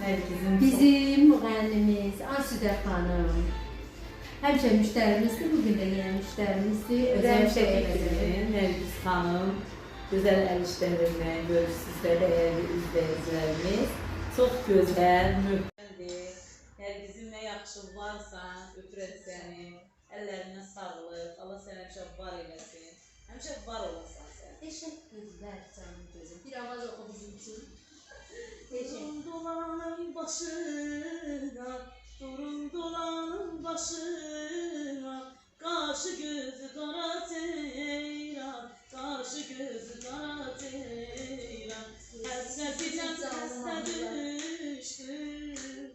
Bizim müğənnimiz Asudə xanım. Həmişə müştərimizdir, bugün də yenə müştərimizdir. Özəl şəkildir, Nərgiz xanım. Gözəl əl işlərindən görürsünüz də dəyərli izləyicilərimiz. Çox gözəl, möhtəmdir. Nərgizin nə yaxşı varsa, ötürək səni. Əllərinə sağlıq, Allah sənə həmişə var eləsin. Həmişə var olasan sən. Teşekkürler canım gözüm. Bir avaz oku bizim için. Durun dolanın başına, durun dolanın başına. Qaşı gözü qara ceyran, qaşı gözü qara ceyran. Həsrətindən xəstə düşdüm,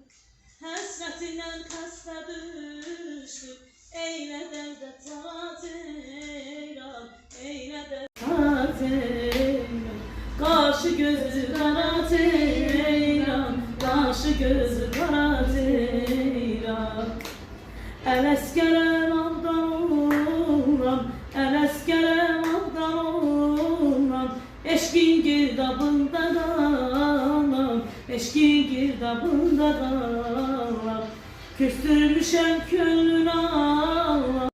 həsrətindən xəstə düşdüm. Eylə dərdə çara ceyran, eylə dərdə çara ceyran. Qaşı gözü qara ceyran, qaşı gözü qara ceyran. Ələskərəm avdan oluram, ələskərəm avdan oluram. Eşqin girdabında qalam, eşqin girdabında qalam. Küstürmüşəm könlünü Allah,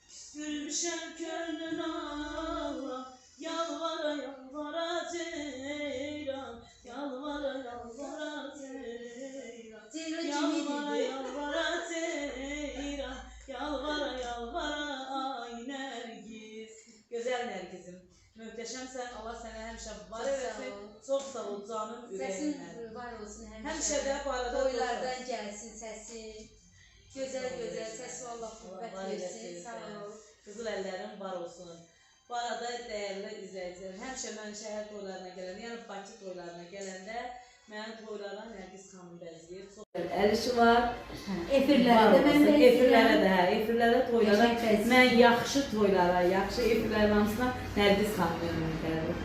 küstürmüşəm könlünü Allah. Yalvara yalvara ceyran, yalvara yalvara ceyran. Yalvara yalvara ceyran, yalvara yalvara ay Nərgiz. Gözəl Nərgizim, möhtəşəmsən, Allah sənə həmişə var eləsin. Çox sağ ol canım ürəyindən. Səsin var olsun həmişə. Həmişə də bu arada toylardan gəlsin səsin. Gözəl gözəl səsi Allah qüvvət versin. Sağ ol. Qızıl əllərin var olsun. Bu arada dəyərli izləyicilərim, həmişə mən şəhər toylarına gələndə, yəni Bakı toylarına gələndə mənim toylarına Nərgiz xanım bəzəyir. Çox əl işi var. Efirlərə də mən bəzəyirəm. Efirlərə də, efirlərə toylara, mən yaxşı toylara, yaxşı efirlərin hamısına Nərgiz xanım gəldim.